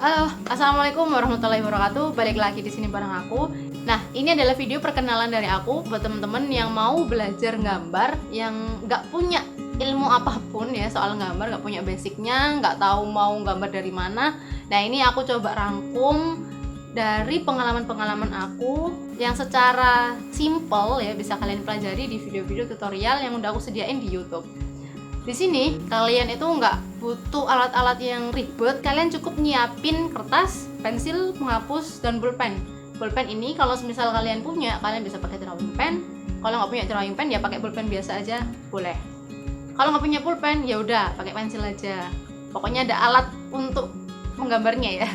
Halo, assalamualaikum warahmatullahi wabarakatuh. Balik lagi di sini bareng aku. Nah, ini adalah video perkenalan dari aku buat temen-temen yang mau belajar gambar, yang nggak punya ilmu apapun ya soal gambar, nggak punya basicnya, nggak tahu mau gambar dari mana. Nah, ini aku coba rangkum dari pengalaman-pengalaman aku yang secara simple ya bisa kalian pelajari di video-video tutorial yang udah aku sediain di YouTube. Di sini kalian itu nggak butuh alat-alat yang ribet, kalian cukup nyiapin kertas, pensil, penghapus, dan pulpen. Pulpen ini kalau misal kalian punya, kalian bisa pakai drawing pen. Kalau nggak punya drawing pen ya pakai pulpen biasa aja, boleh. Kalau nggak punya pulpen ya udah pakai pensil aja. Pokoknya ada alat untuk menggambarnya ya.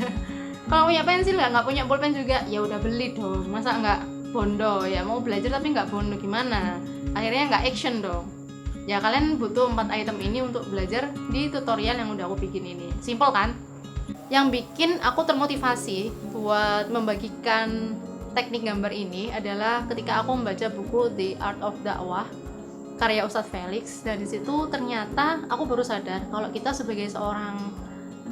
Kalau punya pensil nggak punya pulpen juga, ya udah beli dong. Masa nggak bondo ya, mau belajar tapi nggak bondo gimana? Akhirnya nggak action dong. Ya kalian butuh 4 item ini untuk belajar di tutorial yang udah aku bikin ini. Simple kan? Yang bikin aku termotivasi buat membagikan teknik gambar ini adalah ketika aku membaca buku The Art of Dakwah karya Ustadz Felix. Dan disitu ternyata aku baru sadar kalau kita sebagai seorang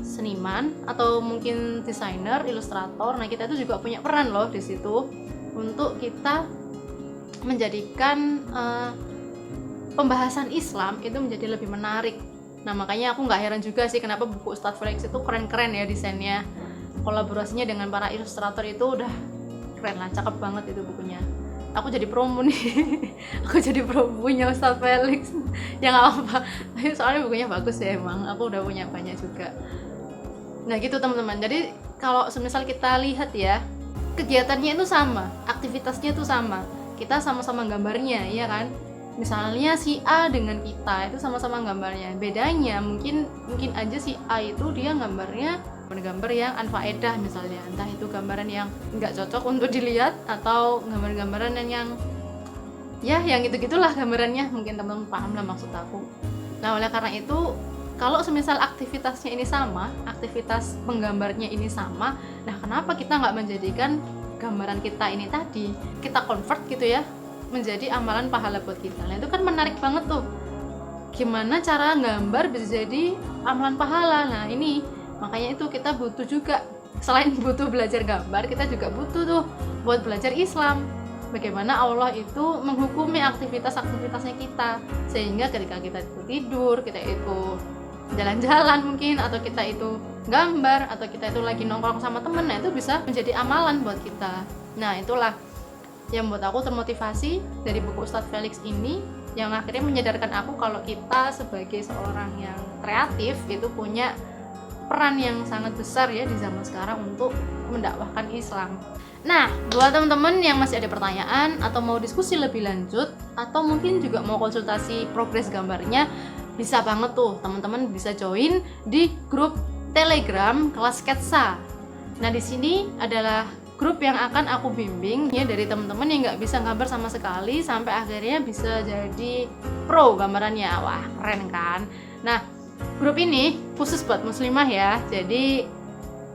seniman atau mungkin desainer, ilustrator, nah kita itu juga punya peran loh di situ untuk kita menjadikan pembahasan Islam itu menjadi lebih menarik. Nah makanya aku nggak heran juga sih kenapa buku Ustadz Felix itu keren-keren ya desainnya, kolaborasinya dengan para ilustrator itu udah keren lah, cakep banget itu bukunya. Aku jadi promo nih aku jadi promonya Ustadz Felix ya nggak apa-apa, soalnya bukunya bagus ya, emang aku udah punya banyak juga. Nah gitu teman-teman, jadi kalau semisal kita lihat ya, kegiatannya itu sama, aktivitasnya itu sama, kita sama-sama gambarnya ya kan. Misalnya si A dengan kita itu sama-sama gambarnya, bedanya mungkin aja si A itu dia gambarnya gambar yang anfaedah misalnya, entah itu gambaran yang nggak cocok untuk dilihat atau gambar-gambaran yang ya yang gitu-gitulah gambarannya, mungkin teman-teman paham lah maksud aku. Nah oleh karena itu kalau semisal aktivitasnya ini sama, aktivitas penggambarnya ini sama, nah kenapa kita nggak menjadikan gambaran kita ini tadi kita convert gitu ya menjadi amalan pahala buat kita. Nah itu kan menarik banget tuh, gimana cara gambar bisa jadi amalan pahala. Nah ini makanya itu kita butuh juga, selain butuh belajar gambar, kita juga butuh tuh buat belajar Islam, bagaimana Allah itu menghukumi aktivitas-aktivitasnya kita, sehingga ketika kita itu tidur, kita itu jalan-jalan mungkin, atau kita itu gambar, atau kita itu lagi nongkrong sama temen, nah itu bisa menjadi amalan buat kita. Nah itulah yang buat aku termotivasi dari buku Ustadz Felix ini, yang akhirnya menyadarkan aku kalau kita sebagai seorang yang kreatif itu punya peran yang sangat besar ya di zaman sekarang untuk mendakwahkan Islam. Nah, buat teman-teman yang masih ada pertanyaan atau mau diskusi lebih lanjut atau mungkin juga mau konsultasi progres gambarnya, bisa banget tuh teman-teman bisa join di grup Telegram kelas sketsa. Nah, di sini adalah grup yang akan aku bimbing ya dari teman-teman yang nggak bisa gambar sama sekali sampai akhirnya bisa jadi pro gambarannya. Wah keren kan. Nah grup ini khusus buat muslimah ya, jadi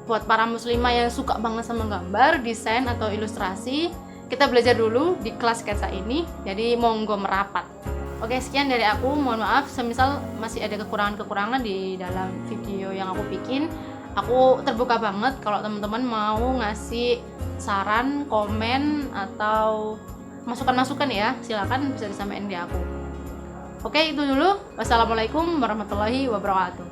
buat para muslimah yang suka banget sama gambar, desain atau ilustrasi, kita belajar dulu di kelas sketsa ini, jadi monggo merapat. Oke, sekian dari aku, mohon maaf semisal masih ada kekurangan-kekurangan di dalam video yang aku bikin. Aku terbuka banget kalau teman-teman mau ngasih saran, komen, atau masukan-masukan ya, silakan bisa disampaikan di aku. Oke, itu dulu. Wassalamualaikum warahmatullahi wabarakatuh.